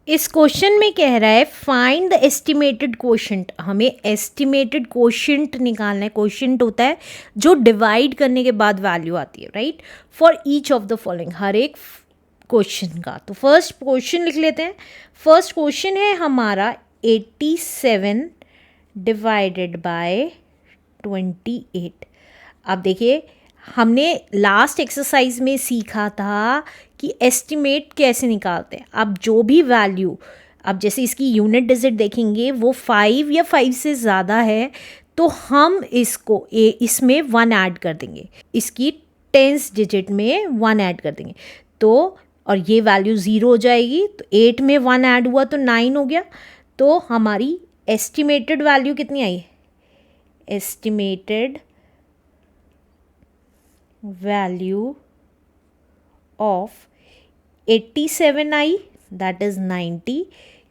इस क्वेश्चन में कह रहा है फाइंड द एस्टिमेटेड क्वोशंट। हमें एस्टिमेटेड क्वोशंट निकालना है। क्वोशंट होता है जो डिवाइड करने के बाद वैल्यू आती है, right, for each of the following, हर एक क्वेश्चन का। तो फर्स्ट क्वेश्चन लिख लेते हैं। फर्स्ट क्वेश्चन है हमारा 87 डिवाइडेड बाय 28। अब देखिए हमने लास्ट एक्सरसाइज में सीखा था कि एस्टिमेट कैसे निकालते हैं। अब जो भी वैल्यू, अब जैसे इसकी यूनिट डिजिट देखेंगे वो 5 या 5 से ज़्यादा है तो हम इसको इसमें 1 ऐड कर देंगे, इसकी 10th डिजिट में 1 ऐड कर देंगे तो, और ये वैल्यू 0 हो जाएगी। तो 8 में 1 ऐड हुआ तो 9 हो गया। तो हमारी एस्टिमेटेड वैल्यू कितनी आई? एस्टिमेटेड वैल्यू ऑफ 87 आई, दैट इज़ 90,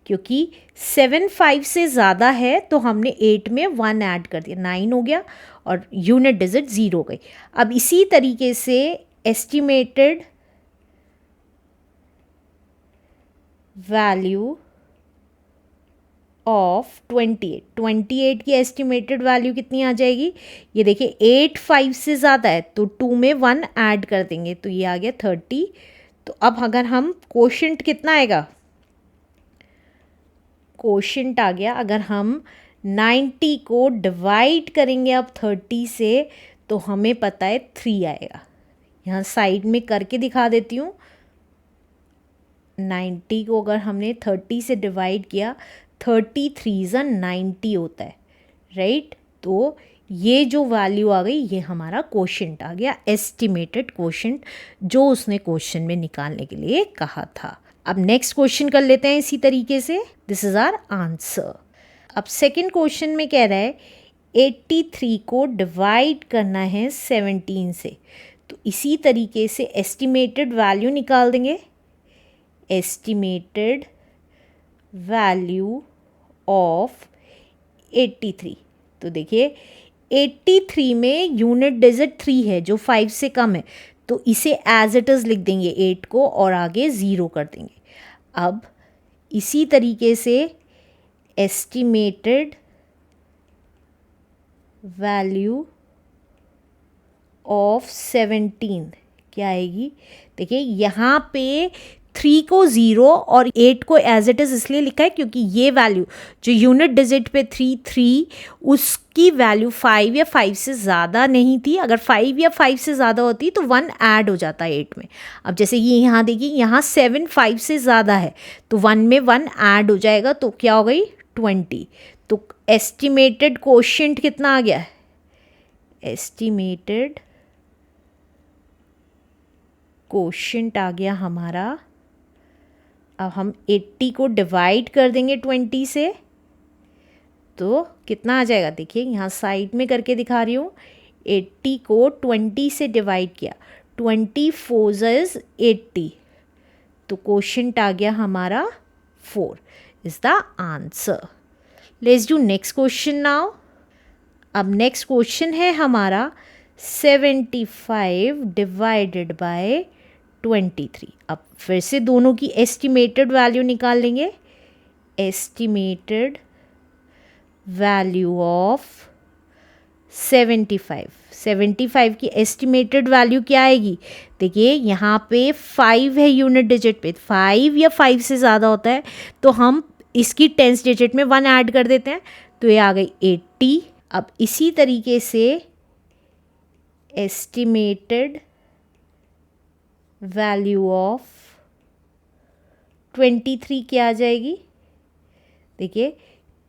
क्योंकि 7 5 से ज़्यादा है तो हमने 8 में 1 ऐड कर दिया, 9 हो गया और यूनिट डिजिट 0 हो गई। अब इसी तरीके से एस्टिमेटेड वैल्यू ऑफ 28 की एस्टिमेटेड वैल्यू कितनी आ जाएगी? ये देखिए 8 5 से ज़्यादा है तो 2 में 1 ऐड कर देंगे तो ये आ गया 30। तो अब अगर हम क्वोशंट कितना आएगा? क्वोशंट आ गया, अगर हम 90 को डिवाइड करेंगे अब 30 से तो हमें पता है 3 आएगा। यहाँ साइड में करके दिखा देती हूँ। 90 को अगर हमने 30 से डिवाइड किया, 33 90 होता है, राइट। तो ये जो वैल्यू आ गई ये हमारा क्वोशंट आ गया, एस्टिमेटेड क्वोशंट जो उसने क्वेश्चन में निकालने के लिए कहा था। अब नेक्स्ट क्वेश्चन कर लेते हैं इसी तरीके से। This is our answer. अब सेकंड क्वेश्चन में कह रहा है 83 को डिवाइड करना है 17 से। तो इसी तरीके से एस्टिमेटेड वैल्यू निकाल देंगे। Estimated value of 83। तो देखिए 83 में यूनिट डिजिट 3 है जो 5 से कम है तो इसे एज इट इज़ लिख देंगे 8 को और आगे 0 कर देंगे। अब इसी तरीके से एस्टिमेटेड वैल्यू ऑफ 17 क्या आएगी? देखिए यहाँ पे 3 को 0 और 8 को एज इट इज़ इसलिए लिखा है क्योंकि ये वैल्यू जो यूनिट डिजिट पे 3 उसकी वैल्यू 5 या 5 से ज़्यादा नहीं थी। अगर 5 या 5 से ज़्यादा होती तो 1 ऐड हो जाता 8 में। अब जैसे ये यहाँ देखिए यहाँ 7 5 से ज़्यादा है तो 1 में 1 ऐड हो जाएगा तो क्या हो गई? 20। तो एस्टिमेटेड क्वोशंट कितना आ गया? एस्टिमेटेड क्वोशंट आ गया हमारा। अब हम 80 को डिवाइड कर देंगे 20 से तो कितना आ जाएगा? देखिए यहाँ साइड में करके दिखा रही हूँ। 80 को 20 से डिवाइड किया, 20 4 इज 80 तो क्वोशंट आ गया हमारा 4 is the answer. Let's do next question now. अब नेक्स्ट क्वेश्चन है हमारा 75 डिवाइडेड बाय 23। अब फिर से दोनों की एस्टिमेटेड वैल्यू निकाल लेंगे। एस्टिमेटेड वैल्यू ऑफ 75 की एस्टिमेटेड वैल्यू क्या आएगी? देखिए यहाँ पे 5 है यूनिट डिजिट पे, 5 या 5 से ज़्यादा होता है तो हम इसकी 10th डिजिट में 1 ऐड कर देते हैं तो ये आ गई 80। अब इसी तरीके से एस्टिमेटेड वैल्यू ऑफ 23 क्या आ जाएगी? देखिए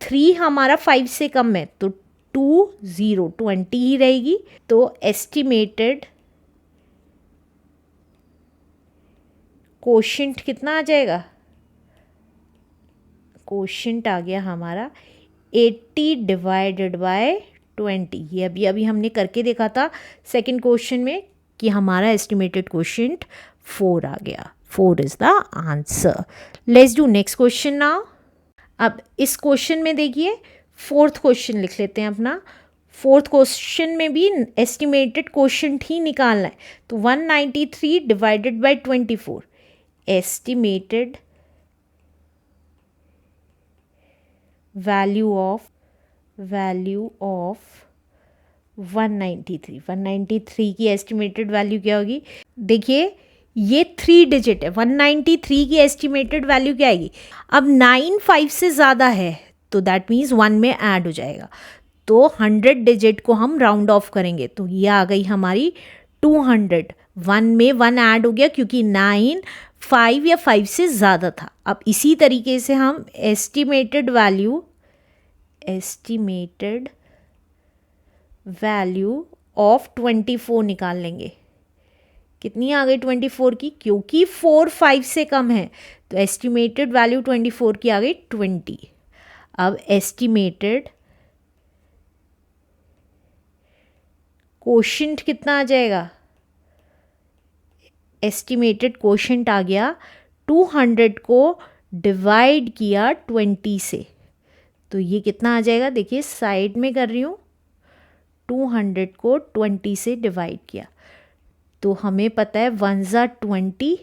3 हमारा 5 से कम है तो 20 ही रहेगी। तो एस्टिमेटेड क्वोशंट कितना आ जाएगा? क्वोशंट आ गया हमारा 80 डिवाइडेड बाय 20। ये अभी हमने करके देखा था सेकंड क्वेश्चन में कि हमारा एस्टिमेटेड क्वोशंट 4 आ गया। 4 is the answer. Let's do next question now. अब इस क्वेश्चन में देखिए फोर्थ क्वेश्चन लिख लेते हैं अपना। फोर्थ क्वेश्चन में भी एस्टिमेटेड क्वोशंट ही निकालना है तो 193 divided by 24। Estimated value of 193 की एस्टिमेटेड वैल्यू क्या होगी? देखिए ये 3 डिजिट है, 193 की एस्टिमेटेड वैल्यू क्या आएगी? अब 9 5 से ज़्यादा है तो दैट मीन्स 1 में ऐड हो जाएगा, तो 100 डिजिट को हम राउंड ऑफ करेंगे तो ये आ गई हमारी 200। 1 में 1 ऐड हो गया क्योंकि 9 5 या 5 से ज़्यादा था। अब इसी तरीके से हम एस्टिमेटेड वैल्यू ऑफ 24 निकाल लेंगे। कितनी आ गई 24 की? क्योंकि 4 5 से कम है तो एस्टिमेटेड वैल्यू 24 की आ गई 20। अब एस्टिमेटेड कोशेंट कितना आ जाएगा? एस्टिमेटेड कोशेंट आ गया 200 को डिवाइड किया 20 से, तो ये कितना आ जाएगा? देखिए साइड में कर रही हूँ, 200 को 20 से डिवाइड किया तो हमें पता है 1 ज़ा 20,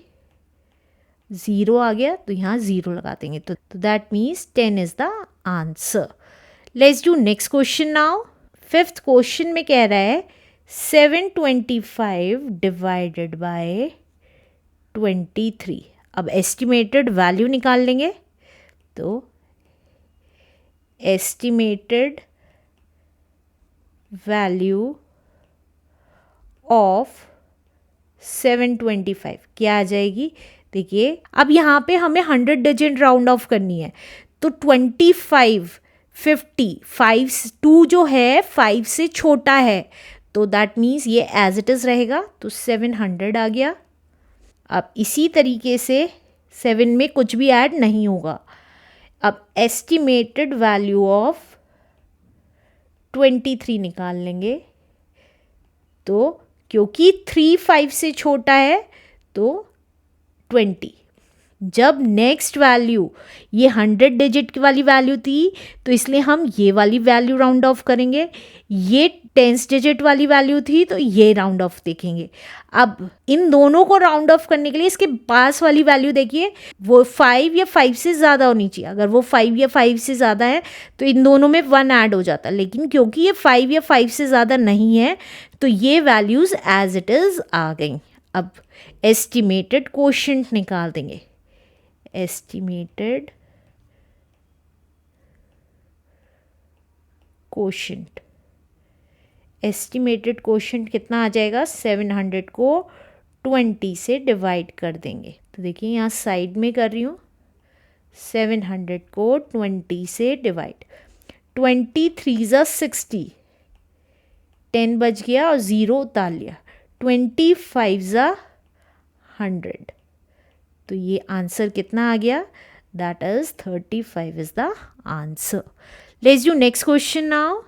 0 आ गया तो यहाँ 0 लगा देंगे, तो that means 10 is the answer. Let's do next question now. 5th question में कह रहा है 725 डिवाइडेड बाय 23। अब एस्टिमेटेड वैल्यू निकाल लेंगे, तो एस्टिमेटेड वैल्यू ऑफ 725 क्या आ जाएगी? देखिए अब यहाँ पे हमें 100 डिजिट राउंड ऑफ करनी है, तो 25 50 5 2 जो है 5 से छोटा है तो दैट मीन्स ये एज इट इज़ रहेगा, तो 700 आ गया। अब इसी तरीके से 7 में कुछ भी ऐड नहीं होगा। अब एस्टिमेटेड वैल्यू ऑफ 23 निकाल लेंगे, तो क्योंकि 3 5 से छोटा है तो 20। जब नेक्स्ट वैल्यू ये 100 डिजिट की वाली वैल्यू थी तो इसलिए हम ये वाली वैल्यू राउंड ऑफ करेंगे, ये 10 डिजिट वाली वैल्यू थी तो ये राउंड ऑफ देखेंगे। अब इन दोनों को राउंड ऑफ करने के लिए इसके पास वाली वैल्यू देखिए, वो 5 या 5 से ज़्यादा होनी चाहिए। अगर वो 5 या 5 से ज़्यादा है तो इन दोनों में 1 ऐड हो जाता, लेकिन क्योंकि ये 5 या 5 से ज़्यादा नहीं है तो ये वैल्यूज़ एज इट इज़ आ गई। अब एस्टिमेटेड कोशेंट निकाल देंगे। एस्टिमेटेड कोशेंट, एस्टिमेटेड कोशेंट कितना आ जाएगा? 700 को 20 से डिवाइड कर देंगे, तो देखिए यहाँ साइड में कर रही हूँ, 700 को 20 से डिवाइड, 23 ज़ा 60, 10 बच गया और 0 उतार लिया, 25 ज़ा 100, तो ये आंसर कितना आ गया? That is 35 is the answer. Let's do next question now.